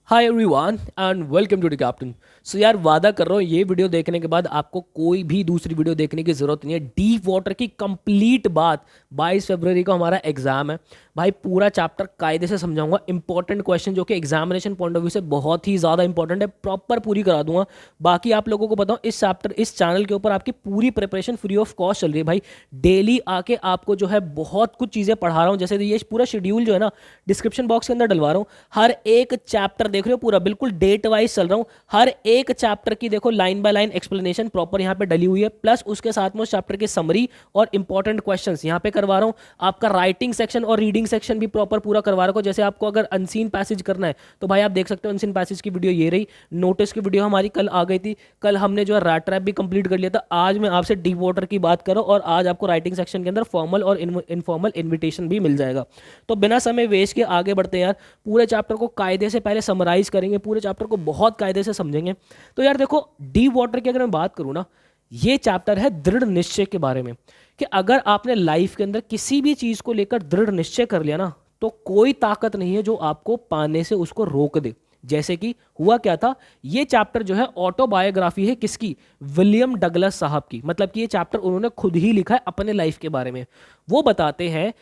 Hi everyone and welcome to the captain. So यार वादा कर रहा हूँ ये वीडियो देखने के बाद आपको कोई भी दूसरी वीडियो देखने की ज़रूरत नहीं है। डीप वाटर की कंप्लीट बात 22 फरवरी को हमारा एग्जाम है। भाई पूरा चैप्टर कायदे से समझाऊंगा। इंपॉर्टेंट क्वेश्चन जो कि एग्जामिनेशन पॉइंट ऑफ व्यू से बहुत ही ज़्यादा इंपॉर्टेंट है, प्रॉपर पूरी करा दूंगा। बाकी आप लोगों को बताऊँ इस चैप्टर इस चैनल के ऊपर आपकी पूरी प्रिपरेशन फ्री ऑफ कॉस्ट चल रही है भाई। डेली आके आपको जो है बहुत कुछ चीज़ें पढ़ा रहा हूँ। जैसे ये पूरा शेड्यूल जो है ना डिस्क्रिप्शन बॉक्स के अंदर डलवा रहा हूँ। हर एक चैप्टर देख रहे हो पूरा बिल्कुल डेट वाइज चल रहा हूँ। हर एक चैप्टर की देखो line by line explanation proper यहाँ पे डली हुई है, प्लस उसके साथ में उस चैप्टर की समरी और इंपॉर्टेंट क्वेश्चंस यहाँ पे करवा रहा हूँ। आपका राइटिंग सेक्शन और रीडिंग सेक्शन भी प्रॉपर पूरा करवा रहा हूँ। जैसे आपको अगर अनसीन पैसेज करना है तो भाई आप देख सकते हो अनसीन पैसेज की वीडियो ये रही। नोटिस की वीडियो हमारी कल आ गई थी। कल हमने जो है रैट ट्रैप भी कंप्लीट कर लिया था। आज मैं आपसे डीप वाटर की बात करूँ और आज आपको राइटिंग सेक्शन के अंदर फॉर्मल और इनफॉर्मल इन्विटेशन भी मिल जाएगा। तो बिना समय वेस्ट के आगे बढ़ते हैं यार। पूरे चैप्टर को कायदे से पहले समराइज करेंगे, पूरे चैप्टर को बहुत कायदे से समझेंगे। तो यार देखो डीप वाटर की अगर मैं बात करूँ ना, ये चैप्टर है दृढ़ निश्चय के बारे में। कि अगर आपने लाइफ के अंदर किसी भी चीज को लेकर दृढ़ निश्चय कर लिया ना, तो कोई ताकत नहीं है जो आपको पाने से उसको रोक दे। जैसे कि हुआ क्या था, ये चैप्टर जो है ऑटोबायोग्राफी है किसकी, विलियम डगलस साहब की। मतलब कि ये चैप्टर उन्होंने खुद ही लिखा है अपने लाइफ के बारे में। वो बताते हैं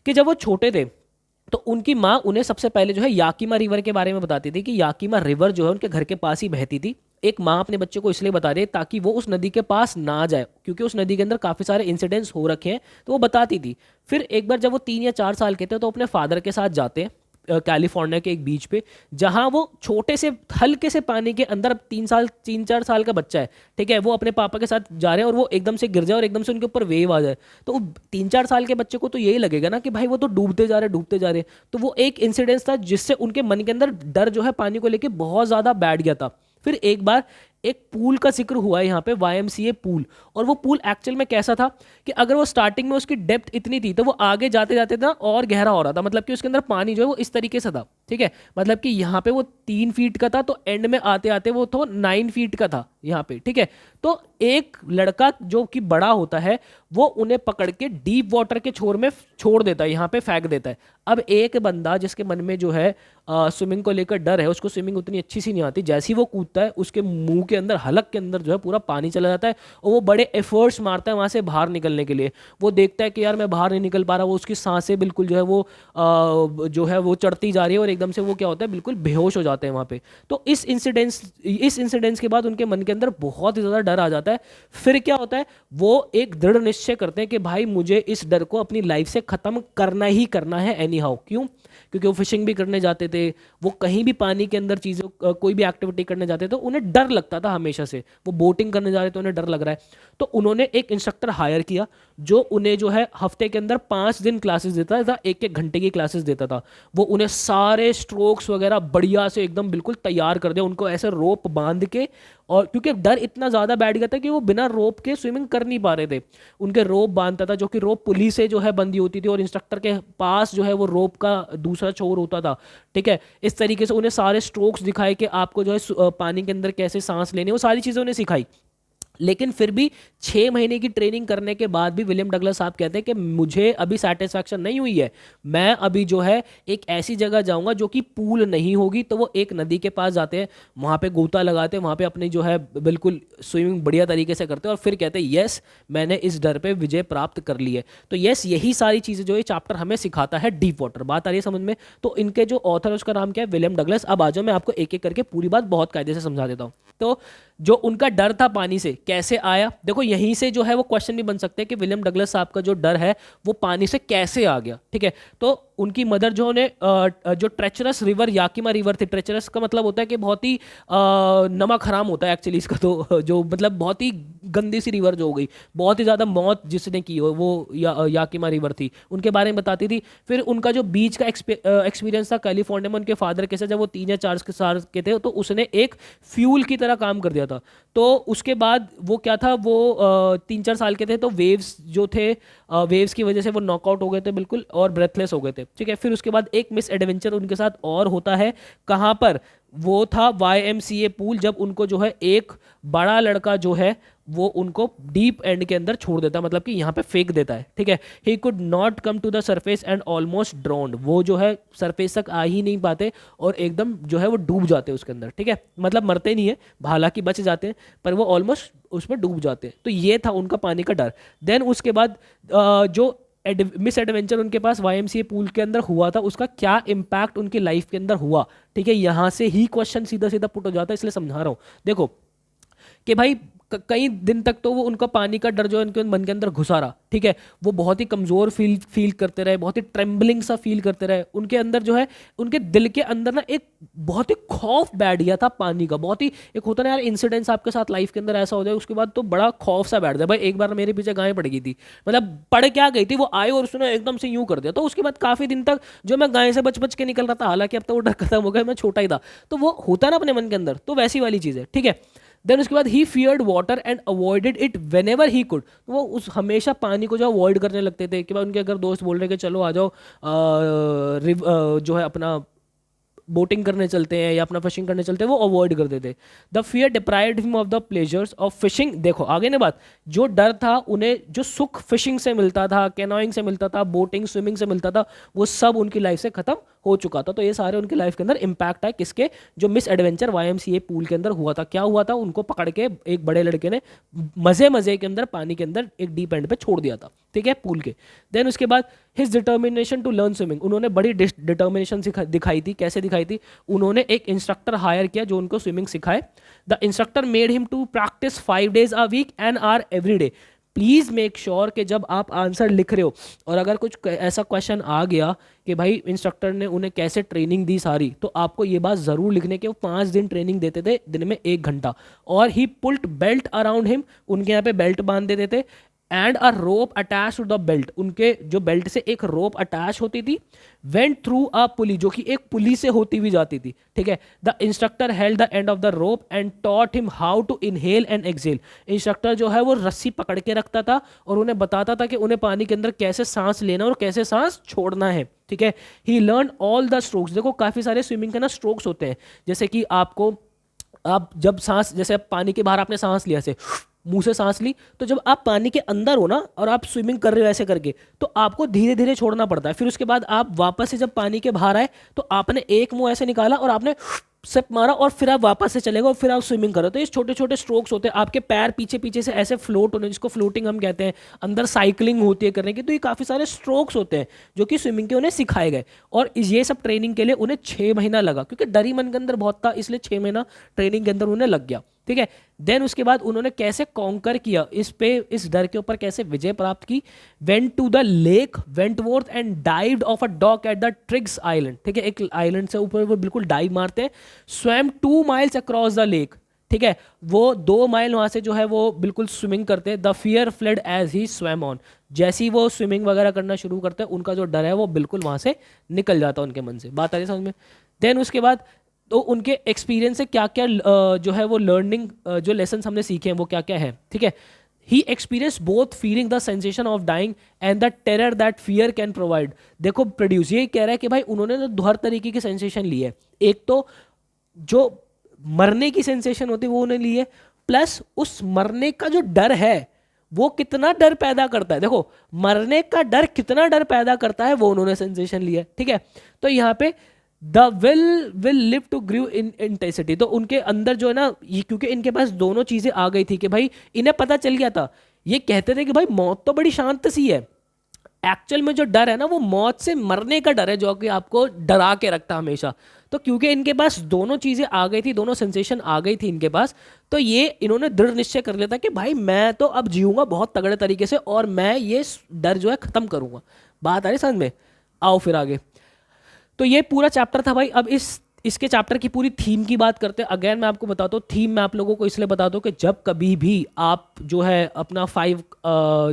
कि जब वो छोटे थे तो उनकी माँ उन्हें सबसे पहले जो है याकीमा रिवर के बारे में बताती थी कि याकीमा रिवर जो है उनके घर के पास ही बहती थी। एक माँ अपने बच्चे को इसलिए बता रही है ताकि वो उस नदी के पास ना जाए, क्योंकि उस नदी के अंदर काफ़ी सारे इंसिडेंट्स हो रखे हैं, तो वो बताती थी। फिर एक बार जब वो 3 या 4 साल के थे तो अपने फादर के साथ जाते हैं कैलिफोर्निया के एक बीच पे, जहां वो छोटे से हल्के से पानी के अंदर 3 4 साल का बच्चा है, ठीक है, वो अपने पापा के साथ जा रहे हैं और वो एकदम से गिर जाए और एकदम से उनके ऊपर वेव आ जाए। तो 3 4 साल के बच्चे को तो यही लगेगा ना कि भाई वो तो डूबते जा रहे डूबते जा रहे। तो वो एक इंसिडेंस था जिससे उनके मन के अंदर डर जो है पानी को लेके बहुत ज़्यादा बैठ गया था। फिर एक बार एक पूल का जिक्र हुआ है यहाँ पे, वाईएमसीए पूल। और वो पूल एक्चुअल में कैसा था कि अगर वो स्टार्टिंग में उसकी डेप्थ इतनी थी तो वो आगे जाते जाते ना और गहरा हो रहा था। मतलब कि उसके अंदर पानी जो है वो इस तरीके से था, ठीक है। मतलब कि यहाँ पे वो 3 फीट का था तो एंड में आते आते वो तो 9 फीट का था यहाँ पे, ठीक है। तो एक लड़का जो कि बड़ा होता है वो उन्हें पकड़ के डीप वाटर के छोर में छोड़ देता है, यहाँ पे फेंक देता है। अब एक बंदा जिसके मन में जो है स्विमिंग को लेकर डर है, उसको स्विमिंग उतनी अच्छी सी नहीं आती, जैसे ही वो कूदता है उसके मुंह के अंदर हलक के अंदर जो है पूरा पानी चला जाता है और वो बड़े एफर्ट्स मारता है वहां से बाहर निकलने के लिए। वो देखता है कि यार मैं बाहर नहीं निकल पा रहा, वो उसकी सांसें बिल्कुल जो है वो जो है वो चढ़ती जा रही है और एकदम से वो क्या होता है बिल्कुल बेहोश हो जाते हैं वहां पे। तो इस इंसिडेंस के बाद उनके मन के अंदर बहुत ही ज़्यादा डर आ जाता है। फिर क्या होता है, वो एक दृढ़ निश्चय करते हैं कि भाई मुझे इस डर को अपनी लाइफ से ख़त्म करना ही करना है एनी हाउ। क्यों? क्योंकि वो फिशिंग भी करने जाते थे, वो कहीं भी पानी के अंदर चीज़ों कोई भी एक्टिविटी करने जाते थे तो उन्हें डर लगता था हमेशा से। वो बोटिंग करने जा रहे थे उन्हें डर लग रहा है, तो उन्होंने एक इंस्ट्रक्टर हायर किया जो उन्हें जो है हफ्ते के अंदर 5 दिन क्लासेस देता था, 1 1 घंटे की क्लासेस देता था। वो उन्हें सारे स्ट्रोक्स वगैरह बढ़िया से एकदम बिल्कुल तैयार कर दे, उनको ऐसे रोप बांध के। और क्योंकि डर इतना ज़्यादा बैठ गया था कि वो बिना रोप के स्विमिंग कर नहीं पा रहे थे, उनके रोप बांधता था, जो कि रोप पुली से जो है बंधी होती थी और इंस्ट्रक्टर के पास जो है वो रोप का दूसरा छोर होता था, ठीक है। इस तरीके से उन्हें सारे स्ट्रोक्स दिखाए कि आपको जो है पानी के अंदर कैसे सांस लेनी है, वो सारी चीज़ें उन्हें सिखाई। लेकिन फिर भी 6 महीने की ट्रेनिंग करने के बाद भी विलियम डगलस साहब कहते हैं कि मुझे अभी सेटिस्फैक्शन नहीं हुई है, मैं अभी जो है एक ऐसी जगह जाऊंगा जो कि पूल नहीं होगी। तो वो एक नदी के पास जाते हैं, वहाँ पे गोता लगाते हैं, वहाँ पे अपनी जो है बिल्कुल स्विमिंग बढ़िया तरीके से करते हैं और फिर कहते हैं यस मैंने इस डर पे विजय प्राप्त कर ली है। तो यस यही सारी चीज़ें जो ये चैप्टर हमें सिखाता है डीप वाटर। बात आ रही है समझ में? तो इनके जो ऑथर है उसका नाम क्या है, विलियम डगलस। अब आ जाओ मैं आपको एक एक करके पूरी बात बहुत कायदे से समझा देता हूँ। तो जो उनका डर था पानी से कैसे आया, देखो यहीं से जो है वो क्वेश्चन भी बन सकते हैं कि विलियम डगलस साहब का जो डर है वो पानी से कैसे आ गया, ठीक है। तो उनकी मदर जो ने जो ट्रेचरस रिवर याकिमा रिवर थी, ट्रेचरस का मतलब होता है कि बहुत ही नमक हराम होता है एक्चुअली इसका, तो जो मतलब बहुत ही गंदी सी रिवर जो हो गई, बहुत ही ज़्यादा मौत जिसने की हो वो याकिमा रिवर थी, उनके बारे में बताती थी। फिर उनका जो बीच का एक्सपीरियंस था कैलिफोर्निया में उनके फादर के साथ, जब वो 3 या 4 साल के थे तो उसने एक फ्यूल की तरह काम कर दिया था। तो उसके बाद वो क्या था, वो 3 4 साल के थे तो वेव्स जो थे, वेव्स की वजह से वो नॉकआउट हो गए थे बिल्कुल और ब्रेथलेस हो गए थे, ठीक है। फिर उसके बाद एक मिस एडवेंचर उनके साथ और होता है, कहाँ पर, वो था YMCA पूल, जब उनको जो है एक बड़ा लड़का जो है वो उनको डीप एंड के अंदर छोड़ देता है, मतलब कि यहाँ पे फेंक देता है, ठीक है। He could not come to the surface and almost drowned, वो जो है सरफेस तक आ ही नहीं पाते और एकदम जो है वो डूब जाते हैं उसके अंदर, ठीक है। मतलब मरते नहीं है, हालांकि बच जाते हैं, पर वो ऑलमोस्ट उसमें डूब जाते हैं। तो ये था उनका पानी का डर। देन उसके बाद जो मिस एडवेंचर उनके पास YMCA पूल के अंदर हुआ था, उसका क्या इम्पैक्ट उनकी लाइफ के अंदर हुआ, ठीक है। यहां से ही क्वेश्चन सीधा सीधा पुट हो जाता है, इसलिए समझा रहा हूं। देखो कि भाई कई दिन तक तो वो उनका पानी का डर जो है उनके मन के अंदर घुसा रहा, ठीक है। वो बहुत ही कमजोर फील करते रहे, बहुत ही ट्रेम्बलिंग सा फील करते रहे। उनके अंदर जो है, उनके दिल के अंदर ना एक बहुत ही खौफ बैठ गया था पानी का। बहुत ही एक होता ना यार इंसिडेंट्स आपके साथ लाइफ के अंदर ऐसा हो जाए, उसके बाद तो बड़ा खौफ सा बैठ जाए। भाई एक बार मेरे पीछे गाय पड़ गई थी, मतलब पड़ क्या गई थी, वो आए और उसने एकदम से यूं कर दिया। तो उसके बाद काफी दिन तक जो मैं गाय से बच बच के निकल रहा था, हालांकि अब तो वो डर खत्म हो गया, मैं छोटा ही था, तो वो होता ना अपने मन के अंदर, तो वैसी वाली चीज है, ठीक है। देन उसके बाद he feared water and avoided it whenever he could, वो उस हमेशा पानी को जो अवॉइड करने लगते थे कि भाई उनके अगर दोस्त बोल रहे कि चलो आ जाओ जो है अपना बोटिंग करने चलते हैं या अपना फिशिंग करने चलते हैं, वो अवॉइड करते थे। The fear deprived him of the pleasures of fishing. देखो आगे ना बात, जो डर था उन्हें, जो सुख फिशिंग से मिलता था, कैनोइंग से मिलता था, बोटिंग स्विमिंग से मिलता था, वो सब उनकी लाइफ से खत्म हो चुका था। तो ये सारे उनकी लाइफ के अंदर इंपैक्ट है किसके, जो मिस एडवेंचर YMCA पूल के अंदर हुआ था। क्या हुआ था, उनको पकड़ के एक बड़े लड़के ने मजे मजे के अंदर पानी के अंदर एक डीप एंड पे छोड़ दिया था, ठीक है, पूल के। देन उसके बाद his determination to learn swimming, उन्होंने बड़ी डिटर्मिनेशन दिखाई थी। कैसे दिखाई थी, उन्होंने एक इंस्ट्रक्टर हायर किया जो उनको स्विमिंग सिखाए। The instructor made him to practice 5 days a week and hour every day. Please make sure कि जब आप आंसर लिख रहे हो और अगर कुछ ऐसा क्वेश्चन आ गया कि भाई इंस्ट्रक्टर ने उन्हें कैसे ट्रेनिंग दी सारी, तो आपको ये बात जरूर लिखने के वो 5 दिन ट्रेनिंग देते थे, दिन में 1 घंटा। और he put belt around him, उनके यहाँ पे बेल्ट बांध देते थे। And a rope attach to the belt, उनके जो बेल्ट से एक रोप अटैच होती थी। वेंट थ्रू अ पुली, जो कि एक पुली से होती हुई जाती थी, ठीक है। The instructor held the end of the rope and taught him how to inhale and exhale. Instructor जो है वो रस्सी पकड़ के रखता था और उन्हें बताता था कि उन्हें पानी के अंदर कैसे सांस लेना और कैसे सांस छोड़ना है, ठीक है। ही लर्न ऑल द स्ट्रोक्स। देखो काफी सारे स्विमिंग के ना स्ट्रोक्स होते हैं, जैसे कि आपको, आप जब सांस, जैसे पानी के बाहर आपने सांस लिया से मुंह से सांस ली, तो जब आप पानी के अंदर हो ना और आप स्विमिंग कर रहे हो ऐसे करके, तो आपको धीरे धीरे छोड़ना पड़ता है। फिर उसके बाद आप वापस से जब पानी के बाहर आए तो आपने एक मुंह ऐसे निकाला और आपने सिप मारा और फिर आप वापस से चले गए और फिर आप स्विमिंग करो। तो ये छोटे छोटे स्ट्रोक्स होते हैं, आपके पैर पीछे पीछे से ऐसे फ्लोट होने, जिसको फ्लोटिंग हम कहते हैं, अंदर साइकिलिंग होती है करने की। तो ये काफी सारे स्ट्रोक्स होते हैं जो कि स्विमिंग के उन्हें सिखाए गए। और ये सब ट्रेनिंग के लिए उन्हें 6 महीना लगा, क्योंकि डर ही मन के अंदर बहुत था, इसलिए 6 महीना ट्रेनिंग के अंदर उन्हें लग गया, ठीक है। देन उसके बाद उन्होंने कैसे कॉन्कर किया इस पे, इस डर के ऊपर कैसे विजय प्राप्त की। Went to the lake Wentworth and dived off a dock at the Triggs island, ठीक है, एक आइलैंड से ऊपर वो बिल्कुल डाइव मारते हैं। Swum 2 miles across the lake, ठीक है, वो 2 माइल वहां से जो है वो बिल्कुल स्विमिंग करते हैं। The fear fled as he swam on, जैसे ही वो स्विमिंग वगैरह करना शुरू करते हैं, उनका जो डर है वो बिल्कुल वहां से निकल जाता है उनके मन से। बात आ रही है समझ में। देन उसके बाद तो उनके एक्सपीरियंस से क्या क्या जो है वो लर्निंग, जो लेसन हमने सीखे हैं वो क्या क्या है, ठीक है। He experience both feeling the sensation of dying and the terror that fear can provide. देखो प्रोड्यूस ये कह रहा है कि भाई उन्होंने तो हर तरीके की सेंसेशन ली है। एक तो जो मरने की सेंसेशन होती है वो उन्हें ली है, प्लस उस मरने का जो डर है वो कितना डर पैदा करता है, देखो मरने का डर कितना डर पैदा करता है वो उन्होंने सेंसेशन लिया है, ठीक है। तो यहाँ पे the will live to grieve in intensity, तो उनके अंदर जो है ना, ये क्योंकि इनके पास दोनों चीजें आ गई थी कि भाई इन्हें पता चल गया था, ये कहते थे कि भाई मौत तो बड़ी शांत सी है, एक्चुअल में जो डर है ना वो मौत से मरने का डर है जो कि आपको डरा के रखता हमेशा। तो क्योंकि इनके पास दोनों चीजें आ गई थी, दोनों सेंसेशन आ गई थी इनके पास, तो ये इन्होंने दृढ़ निश्चय कर लिया था कि भाई मैं तो अब जीऊंगा बहुत तगड़े तरीके से और मैं ये डर जो है खत्म करूंगा। बात आ रही समझ में। आओ फिर आगे। तो ये पूरा चैप्टर था भाई। अब इसके चैप्टर की पूरी थीम की बात करते हैं। अगेन मैं आपको बताता हूँ, थीम मैं आप लोगों को इसलिए बताता हूँ कि जब कभी भी आप जो है अपना 5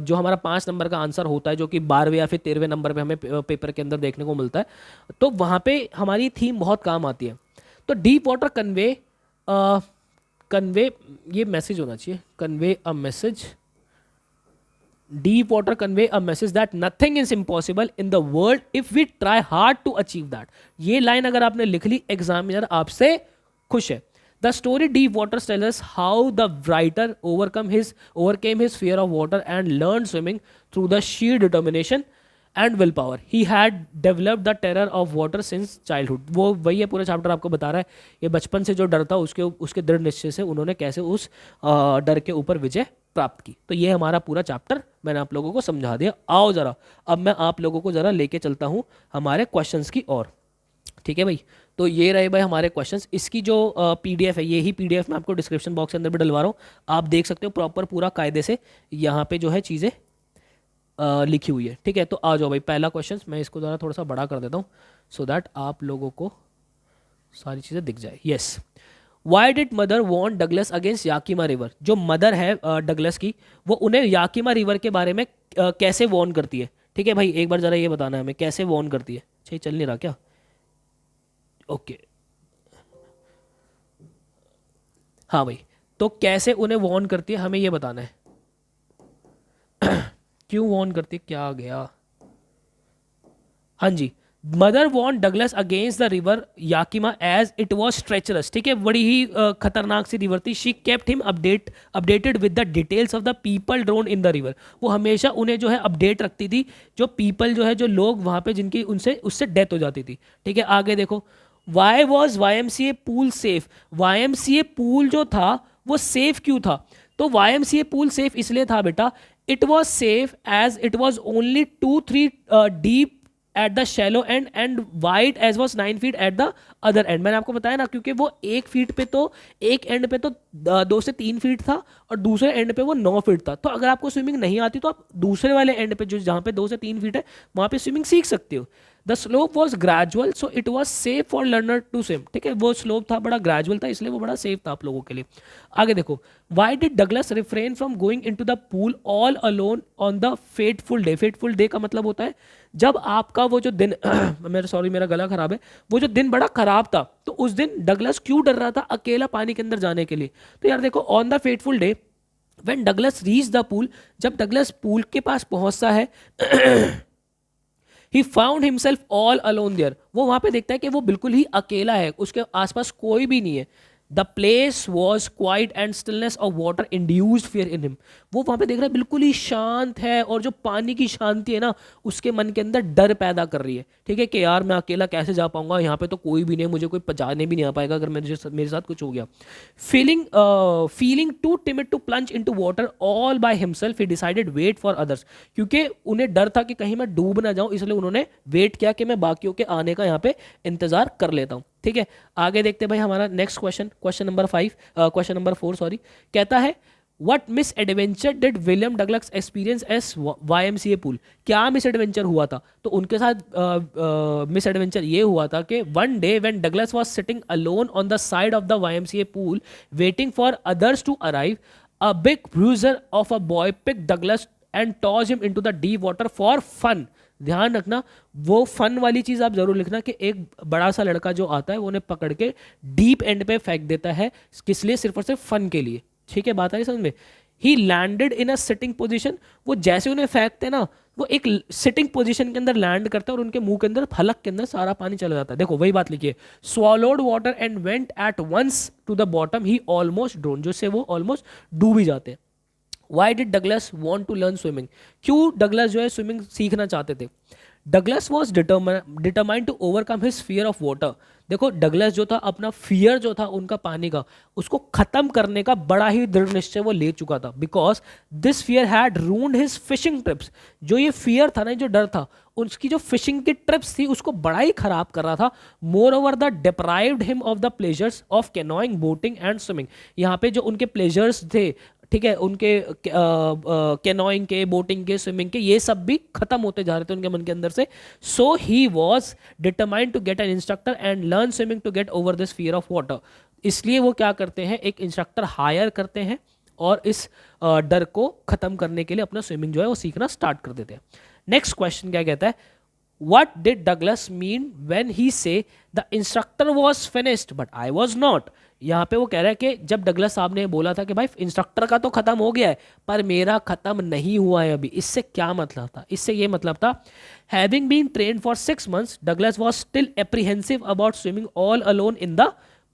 जो हमारा 5 नंबर का आंसर होता है, जो कि 12वें या फिर 13वें नंबर पे हमें पेपर के अंदर देखने को मिलता है, तो वहाँ पे हमारी थीम बहुत काम आती है। तो डीप वाटर कन्वे ये मैसेज होना चाहिए, convey a message, deep water convey a message that nothing is impossible in the world if we try hard to achieve that। ये लाइन अगर आपने लिख ली, एग्जामिनर आपसे खुश है। The story deep water tells us how the writer overcame his fear of water and learned swimming through the sheer determination and will power. He had developed the terror of water since childhood. वो वही है, पूरा chapter आपको बता रहा है ये बचपन से जो डर था उसके दृढ़ निश्चय से उन्होंने कैसे उस डर के ऊपर विजय प्राप्त की. तो ये हमारा पूरा चैप्टर मैंने आप लोगों को समझा दिया. आओ ज़रा अब मैं आप लोगों को ज़रा लेके चलता हूँ हमारे क्वेश्चंस की ओर. ठीक है भाई, तो ये रहे भाई हमारे क्वेश्चंस. इसकी जो पीडीएफ है, यही पीडीएफ मैं आपको डिस्क्रिप्शन बॉक्स के अंदर भी डलवा रहा हूँ. आप देख सकते हो प्रॉपर पूरा कायदे से यहाँ पे जो है चीज़ें लिखी हुई है. ठीक है, तो आ जाओ भाई. पहला क्वेश्चन मैं इसको ज़रा थोड़ा सा बड़ा कर देता हूँ सो दैट आप लोगों को सारी चीज़ें दिख जाए. Yes, why did mother want Douglas against Yakima river. जो मदर है डगलस की, वो उन्हें याकीमा रिवर के बारे में कैसे वॉर्न करती है. ठीक है भाई, एक बार ज़रा ये बताना है हमें कैसे वॉर्न करती है. अच्छा, चल नहीं रहा क्या? ओके, हाँ भाई, तो कैसे उन्हें वॉर्न करती है हमें ये बताना है. क्यों वॉर्न करती है, क्या गया. हाँ जी, mother want Douglas against the river Yakima as it was treacherous. ठीक है, बड़ी ही खतरनाक सी रिवर थी. She kept him updated with the details of the people drown in the river. वो हमेशा उन्हें जो है अपडेट रखती थी, जो पीपल जो है, जो लोग वहाँ पे जिनकी उससे डेथ हो जाती थी. ठीक है, आगे देखो. Why was YMCA pool safe. YMCA pool जो था वो सेफ क्यों था? तो YMCA पूल सेफ इसलिए था बेटा, it was safe as it was only 2-3 deep at the shallow end and wide as was 9 feet at the other end. मैंने आपको बताया ना, क्योंकि वो एक फीट पे तो एक एंड पे तो 2 से 3 फीट था और दूसरे एंड पे वो 9 फीट था. तो अगर आपको स्विमिंग नहीं आती तो आप दूसरे वाले एंड पे जो जहाँ पे 2 से 3 फीट है वहाँ पे स्विमिंग सीख सकते हो. The slope was gradual so it was safe for learner to swim. ठीक है, वो स्लोप था, बड़ा ग्रेजुअल था, इसलिए वो बड़ा सेफ था आप लोगों के लिए. आगे देखो. Why did Douglas refrain from going in to the pool all alone on the fateful day. Fateful day का मतलब होता है जब आपका वो जो दिन मेरा गला खराब है, वो जो दिन बड़ा खराब था, तो उस दिन डगलस क्यों डर रहा था अकेला पानी के अंदर जाने के लिए. तो यार देखो, on the fateful day when Douglas reach the pool, जब डगलस पूल के पास पहुंचता है, he found himself all alone there. वो वहां पे देखता है कि वो बिल्कुल ही अकेला है, उसके आसपास कोई भी नहीं है. The place was quiet and stillness of water induced fear in him. वो वहां पे देख रहा है बिल्कुल ही शांत है, और जो पानी की शांति है ना, उसके मन के अंदर डर पैदा कर रही है. ठीक है, कि यार मैं अकेला कैसे जा पाऊंगा, यहाँ पे तो कोई भी नहीं है, मुझे कोई बचाने भी नहीं आ पाएगा अगर मेरे साथ कुछ हो गया. Feeling too timid to plunge into water all by himself, he decided wait for others. क्योंकि उन्हें डर था कि कहीं मैं डूब ना जाऊं, इसलिए उन्होंने वेट किया कि मैं बाकियों के आने का यहाँ पे इंतजार कर लेता हूँ. ठीक है, आगे देखते हैं भाई हमारा नेक्स्ट क्वेश्चन नंबर 4 सॉरी. कहता है what miss adventure did William Douglas experience S YMCA pool. क्या मिस एडवेंचर हुआ था? तो उनके साथ मिस एडवेंचर ये हुआ था कि one day when Douglas was sitting alone on the side of the YMCA pool waiting for others to arrive, a big bruiser of a boy pick Douglas and toss him into the deep water for fun. ध्यान रखना, वो fun वाली चीज आप जरूर लिखना कि एक बड़ा सा लड़का जो आता है वो उन्हें पकड़ के डीप एंड पे फेंक देता है. किस लिए? सिर्फ और सिर्फ फन के लिए. ठीक है, बात आ रही समझ में. ही landed in a sitting position. वो जैसे उन्हें फेंकते ना, वो एक सिटिंग पोजीशन के अंदर लैंड करता है और उनके मुंह के अंदर, हलक के अंदर सारा पानी चला जाता है. देखो वही बात लिखिए, swallowed water and went at once to the bottom, he almost drowned. जिससे वो ऑलमोस्ट डूब ही जाते हैं. Why did Douglas want to learn swimming. क्यों डगलस जो है स्विमिंग सीखना चाहते थे? Douglas was determined to overcome his fear of water. देखो, डगलस जो था अपना फियर जो था उनका पानी का, उसको खत्म करने का बड़ा ही दृढ़ निश्चय वो ले चुका था. Because this fear had ruined his fishing trips. जो ये फियर था ना, जो डर था, उसकी जो फिशिंग की ट्रिप्स थी उसको बड़ा ही खराब कर रहा था. More over the deprived him of the pleasures of canoeing, boating and swimming. यहाँ पे जो उनके प्लेजर्स थे, ठीक है, उनके कैनोइंग के, बोटिंग के, स्विमिंग के, ये सब भी खत्म होते जा रहे थे उनके मन के अंदर से. So he was determined to get an instructor and learn swimming to get over this fear of water. इसलिए वो क्या करते हैं, एक इंस्ट्रक्टर हायर करते हैं और इस डर को खत्म करने के लिए अपना स्विमिंग जो है वो सीखना स्टार्ट कर देते हैं. नेक्स्ट क्वेश्चन क्या कहता है, what did Douglas mean when he say the instructor was finished but I was not. यहाँ पे वो कह रहा है कि जब डगलस साहब ने बोला था कि भाई इंस्ट्रक्टर का तो खत्म हो गया है पर मेरा खत्म नहीं हुआ है अभी, इससे क्या मतलब था? इससे ये मतलब था, having been trained for 6 months Douglas was still apprehensive about swimming all alone in the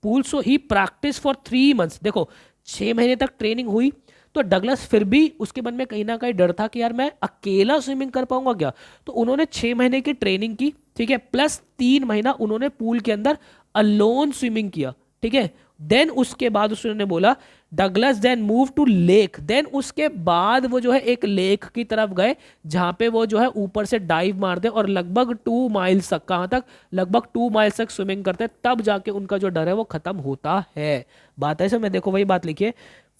pool so he practice for 3 months. देखो 6 महीने तक ट्रेनिंग हुई, तो डगलस फिर भी उसके मन में कहीं ना कहीं डर था कि यार मैं अकेला स्विमिंग कर पाऊंगा क्या। तो उन्होंने 6 महीने की ट्रेनिंग की, ठीक है, प्लस 3 महीना उन्होंने पूल के अंदर अलोन स्विमिंग किया, ठीक है। देन उसके बाद उसने बोला Douglas then move to lake. देन उसके बाद वो जो है एक लेक की तरफ गए, जहां पे वो जो है ऊपर से डाइव मारते और लगभग 2 माइल्स तक, कहां तक, लगभग 2 माइल्स तक स्विमिंग करते, तब जाके उनका जो डर है वो खत्म होता है। बात है, मैं देखो वही बात लिखिए,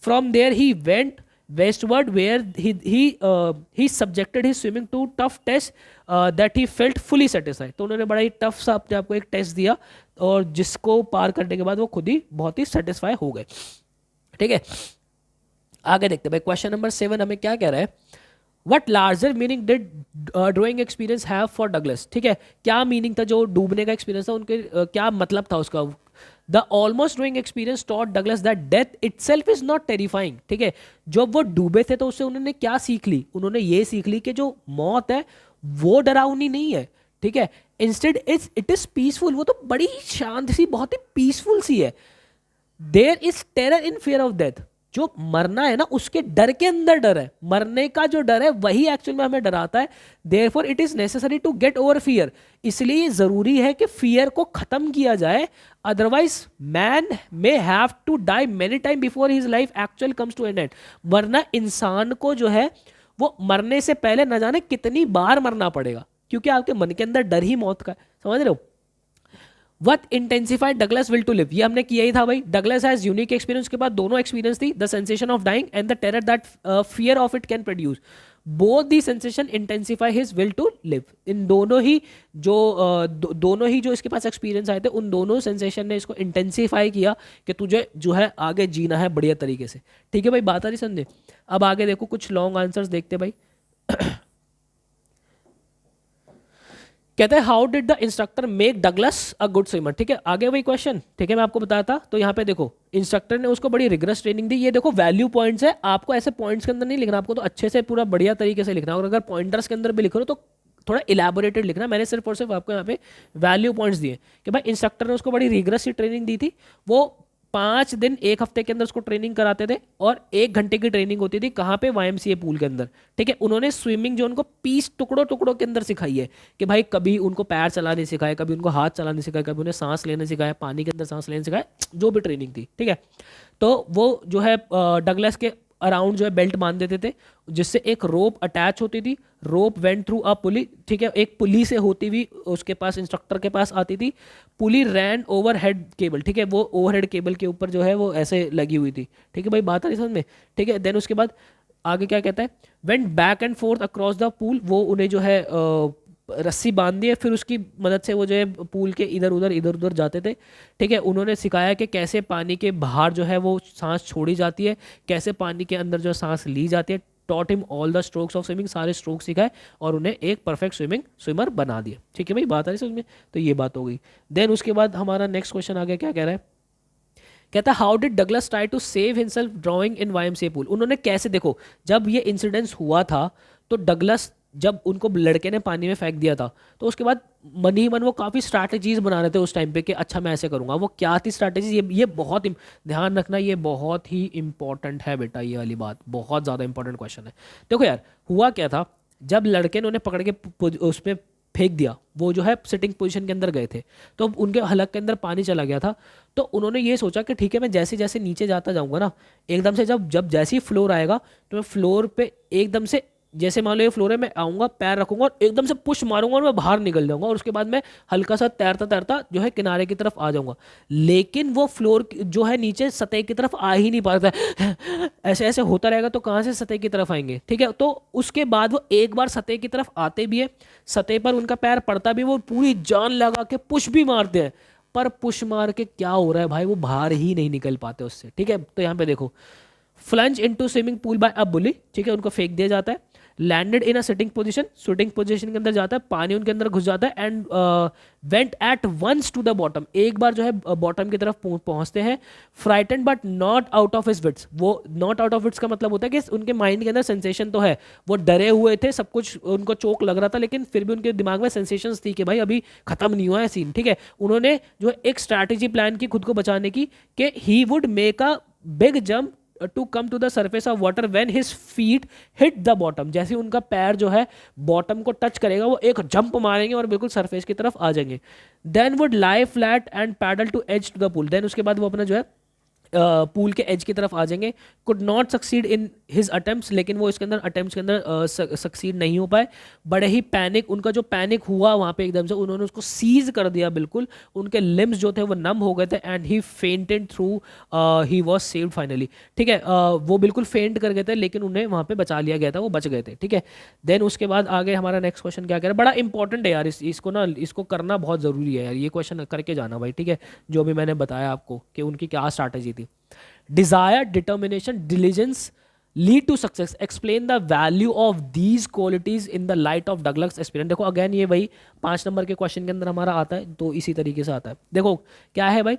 from there he went westward where he subjected his swimming to tough test that he felt fully satisfied। तो उन्होंने बड़ा ही टफ सा अपने आप को एक टेस्ट दिया, और जिसको पार करने के बाद वो खुद ही बहुत ही सेटिस्फाई हो गए, ठीक है। आगे देखते हैं भाई, क्वेश्चन नंबर 7 हमें क्या कह रहा है, what larger meaning did drawing experience have for Douglas. ठीक है, क्या मीनिंग था जो डूबने का एक्सपीरियंस था, उनके क्या मतलब था उसका। The almost drawing experience taught Douglas that death itself is not terrifying. ठीक है, जब वो डूबे थे तो उससे उन्होंने क्या सीख ली, उन्होंने ये सीख ली कि जो मौत है वो डरावनी नहीं है। ठीक है, इंस्टेड इट इज पीसफुल, वो तो बड़ी शांत सी, बहुत ही पीसफुल सी है। There is terror in fear of death, जो मरना है ना उसके डर के अंदर डर है, मरने का जो डर है वही एक्चुअल में हमें डराता है। Therefore it is necessary to get over fear, इसलिए जरूरी है कि फियर को खत्म किया जाए। Otherwise man may have to die many time before his life actual comes to an end, वरना इंसान को जो है वो मरने से पहले न जाने कितनी बार मरना पड़ेगा, क्योंकि आपके मन के अंदर डर ही मौत का है। समझ रहे हो। What intensified Douglas will to live, ये हमने किया ही था भाई। डगलस हैज यूनिक एक्सपीरियंस के बाद दोनों एक्सपीरियंस थी, the sensation of dying and the terror that fear of it can produce. Both the sensation intensify his will to live. इन दोनों ही जो दोनों ही जो इसके पास एक्सपीरियंस आए थे, उन दोनों सेंसेशन ने इसको इंटेंसिफाई किया कि तुझे जो है आगे जीना है बढ़िया तरीके से। ठीक है भाई, बात आ रही समझे। अब आगे देखो, कुछ लॉन्ग आंसर्स देखते भाई। कहते हैं how did the instructor make Douglas a good swimmer. ठीक है, आगे वही क्वेश्चन, ठीक है, मैं आपको बताया था। तो यहाँ पे देखो इंस्ट्रक्टर ने उसको बड़ी रिगरस ट्रेनिंग दी। ये देखो वैल्यू पॉइंट्स है, आपको ऐसे पॉइंट्स के अंदर नहीं लिखना, आपको तो अच्छे से पूरा बढ़िया तरीके से लिखना। और अगर पॉइंटर्स के अंदर भी लिख रहे हो तो थोड़ा इलेबोरेटेड लिखना। मैंने सिर्फ और सिर्फ आपको यहाँ पे वैल्यू पॉइंट्स दिए कि भाई इंस्ट्रक्टर ने उसको बड़ी रिगरस सी ट्रेनिंग दी थी। वो 5 दिन 1 हफ्ते के अंदर उसको ट्रेनिंग कराते थे, और 1 घंटे की ट्रेनिंग होती थी। कहाँ पे, YMCA पूल के अंदर। ठीक है, उन्होंने स्विमिंग जो उनको पीस टुकड़ों टुकड़ों के अंदर सिखाई है कि भाई कभी उनको पैर चलाने सिखाए, कभी उनको हाथ चलाने सिखाए, कभी उन्हें सांस लेने सिखाया, पानी के अंदर सांस लेने सिखाए, जो भी ट्रेनिंग थी। ठीक है, तो वो जो है डगलस के अराउंड जो है बेल्ट बांध देते थे, जिससे एक रोप अटैच होती थी। रोप वेंट थ्रू अ पुली। ठीक है, एक पुली से होती हुई उसके पास, इंस्ट्रक्टर के पास आती थी। पुली रैन ओवर हेड केबल। ठीक है, वो ओवरहेड केबल के ऊपर जो है वो ऐसे लगी हुई थी। ठीक है भाई, बात आ रही समझ में। ठीक है, देन उसके बाद आगे क्या कहता है, went back and fourth across the pool. वो उन्हें जो है रस्सी बांध दी है, फिर उसकी मदद से वो जो है पूल के इधर उधर जाते थे। ठीक है, उन्होंने सिखाया कि कैसे पानी के बाहर जो है वो सांस छोड़ी जाती है, कैसे पानी के अंदर जो सांस ली जाती है। Taught him all the strokes of swimming, सारे स्ट्रोक सिखाए और उन्हें एक परफेक्ट स्विमर बना दिया। ठीक है भाई, बात आ रही समझ में। तो ये बात हो गई। देन उसके बाद हमारा नेक्स्ट क्वेश्चन आ गया, क्या कह रहा है, कहता है how did Douglas try to save himself drowning in YMCA pool. उन्होंने कैसे, देखो जब ये इंसिडेंस हुआ था तो डगलस, जब उनको लड़के ने पानी में फेंक दिया था, तो उसके बाद मन ही मन वो काफ़ी स्ट्रैटेजीज बना रहे थे उस टाइम पे कि अच्छा मैं ऐसे करूंगा। वो क्या थी स्ट्रैटेजीज, ये बहुत ध्यान रखना, ये बहुत ही इंपॉर्टेंट है बेटा, ये वाली बात बहुत ज़्यादा इंपॉर्टेंट क्वेश्चन है। देखो यार, हुआ क्या था, जब लड़के ने उन्हें पकड़ के उस पर फेंक दिया, वो जो है सिटिंग पोजीशन के अंदर गए थे, तो उनके हलक के अंदर पानी चला गया था। तो उन्होंने ये सोचा कि ठीक है, मैं जैसे जैसे नीचे जाता जाऊंगा ना, एकदम से जब जब जैसे ही फ्लोर आएगा तो मैं फ्लोर पे एकदम से, जैसे मान लो ये फ्लोर है, मैं आऊंगा, पैर रखूंगा और एकदम से पुश मारूंगा और मैं बाहर निकल जाऊंगा, और उसके बाद मैं हल्का सा तैरता तैरता जो है किनारे की तरफ आ जाऊंगा। लेकिन वो फ्लोर जो है नीचे सतह की तरफ आ ही नहीं पाता है। ऐसे ऐसे होता रहेगा तो कहाँ से सतह की तरफ आएंगे। ठीक है, तो उसके बाद वो एक बार सतह की तरफ आते भी है, सतह पर उनका पैर पड़ता भी, वो पूरी जान लगा के पुश भी मारते हैं, पर पुश मार के क्या हो रहा है भाई, वो बाहर ही नहीं निकल पाते उससे। ठीक है, तो यहाँ पे देखो, plunged into swimming pool by a bully. ठीक है, उनको फेंक दिया जाता है। Landed in a sitting position के अंदर जाता है, पानी उनके अंदर घुस जाता है and went at once to the bottom, एक बार जो है बॉटम की तरफ पहुंचते हैं। Frightened but not out of his wits, वो नॉट आउट ऑफ विट्स का मतलब होता है कि उनके माइंड के अंदर सेंसेशन तो है, वो डरे हुए थे, सब कुछ उनको चोक लग रहा था, लेकिन फिर भी उनके दिमाग में सेंसेशंस थी कि भाई अभी खत्म नहीं हुआ है सीन, ठीक है। उन्होंने जो एक स्ट्रैटेजी प्लान की खुद को बचाने की कि he would make a big jump to come to the surface of water when his feet hit the bottom, जैसे उनका पैर जो है बॉटम को टच करेगा वो एक जंप मारेंगे और बिल्कुल सरफेस की तरफ आ जाएंगे। Then would lie flat and paddle to edge to the pool, then उसके बाद वो अपना जो है पूल के एज की तरफ आ जाएंगे। Could not succeed in his attempts, लेकिन वो इसके अंदर अटेम्प्ट्स के अंदर सक्सीड नहीं हो पाए। बड़े ही पैनिक, उनका जो पैनिक हुआ वहाँ पे एकदम से, उन्होंने उसको सीज कर दिया बिल्कुल, उनके लिम्स जो थे वो नम हो गए थे and he fainted through, he was saved finally, ठीक है। वो बिल्कुल फेंट कर गए थे लेकिन उन्हें वहाँ पे बचा लिया गया था, वो बच गए थे, ठीक है। देन उसके बाद आगे हमारा नेक्स्ट क्वेश्चन क्या कह रहा है, बड़ा इंपॉर्टेंट है यार, इसको ना इसको करना बहुत ज़रूरी है यार, ये क्वेश्चन करके जाना भाई, ठीक है, जो भी मैंने बताया आपको कि उनकी क्या स्ट्रैटेजी थी। Desire, determination, diligence lead to success. Explain the value of these qualities in the light of Douglas experience. देखो अगेन ये वही 5 नंबर के क्वेश्चन के अंदर हमारा आता है, तो इसी तरीके से आता है। देखो क्या है भाई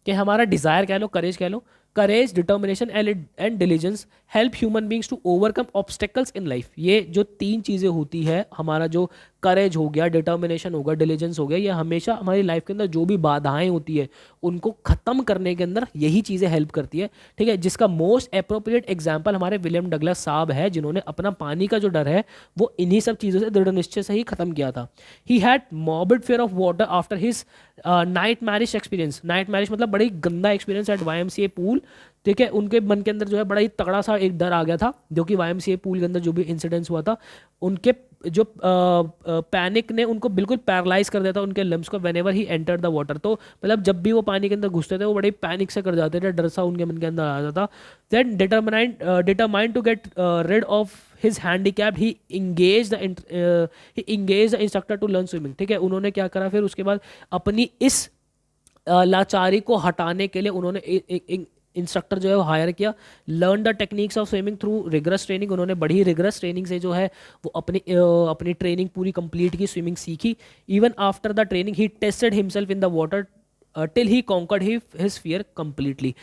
कि हमारा डिजायर कह लो, करेज कह लो, courage, determination and diligence help human beings to overcome obstacles in life. ये जो 3 चीज़ें होती है, हमारा जो करेज हो गया, डिटर्मिनेशन हो गया, डिलीजेंस हो गया, ये हमेशा हमारी लाइफ के अंदर जो भी बाधाएं होती है उनको ख़त्म करने के अंदर यही चीज़ें हेल्प करती है, ठीक है। जिसका मोस्ट अप्रोप्रिएट एग्जाम्पल हमारे विलियम डगलस साहब है, जिन्होंने अपना पानी का जो डर है वो इन्हीं सब चीज़ों से, दृढ़ निश्चय से ही ख़त्म किया था। He had morbid fear of water after his night marriage experience. Night marriage मतलब बड़ी गंदा एक्सपीरियंस एट YMCA पूल, ठीक है। उनके मन के अंदर जो है बड़ा ही तगड़ा सा एक डर आ गया था, जो कि YMCA पूल के अंदर जो भी इंसिडेंट्स हुआ था, उनके जो पैनिक ने उनको बिल्कुल पैरालाइज कर दिया था, उनके लिम्स को, when ever he enter the water. तो मतलब जब भी वो पानी के अंदर घुसते थे वो बड़े पैनिक से कर जाते थे, डर सा उनके मन के अंदर आ जाता था। Then determined to get rid of his handicap he engage the instructor to learn swimming, ठीक है। उन्होंने क्या करा फिर उसके बाद, अपनी इस लाचारी को हटाने के लिए उन्होंने एक इंस्ट्रक्टर जो है वो हायर किया। Learn the techniques of swimming through rigorous training, उन्होंने बड़ी रिगरस ट्रेनिंग से जो है वो अपनी ट्रेनिंग पूरी कंप्लीट की, स्विमिंग सीखी। Even after the training he tested himself in the water till he conquered his fear completely.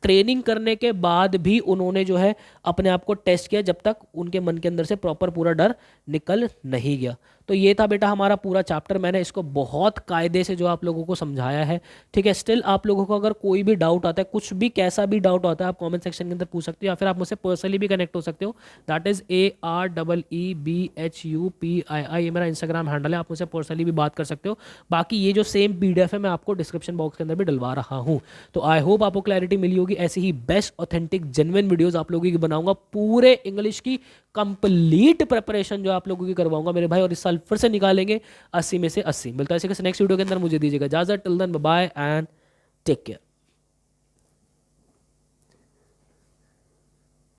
Training करने के बाद भी उन्होंने जो है अपने आप को टेस्ट किया, जब तक उनके मन के अंदर से प्रॉपर पूरा डर निकल नहीं गया। तो ये था बेटा हमारा पूरा चैप्टर, मैंने इसको बहुत कायदे से जो आप लोगों को समझाया है, ठीक है। स्टिल आप लोगों को अगर कोई भी डाउट आता है, कुछ भी कैसा भी डाउट आता है, आप कमेंट सेक्शन के अंदर पूछ सकते हो, या फिर आप मुझसे पर्सनली भी कनेक्ट हो सकते हो। दैट इज़ AREEBHUPII, ये मेरा इंस्टाग्राम हैंडल है, आप मुझसे पर्सनली भी बात कर सकते हो। बाकी ये जो सेम PDF है मैं आपको डिस्क्रिप्शन बॉक्स के अंदर भी डलवा रहा हूँ। तो आई होप आपको क्लैरिटी मिली होगी। ऐसी ही बेस्ट ऑथेंटिक जेन्युइन वीडियोस आप लोगों की बनाऊंगा, पूरे इंग्लिश की कंप्लीट प्रिपरेशन जो आप लोगों की करवाऊंगा मेरे भाई, और इस साल फिर से निकालेंगे 80 में से 80। मिलता है इसी के नेक्स्ट वीडियो के अंदर, मुझे दीजिएगा इजाजत। Till then bye bye and take care.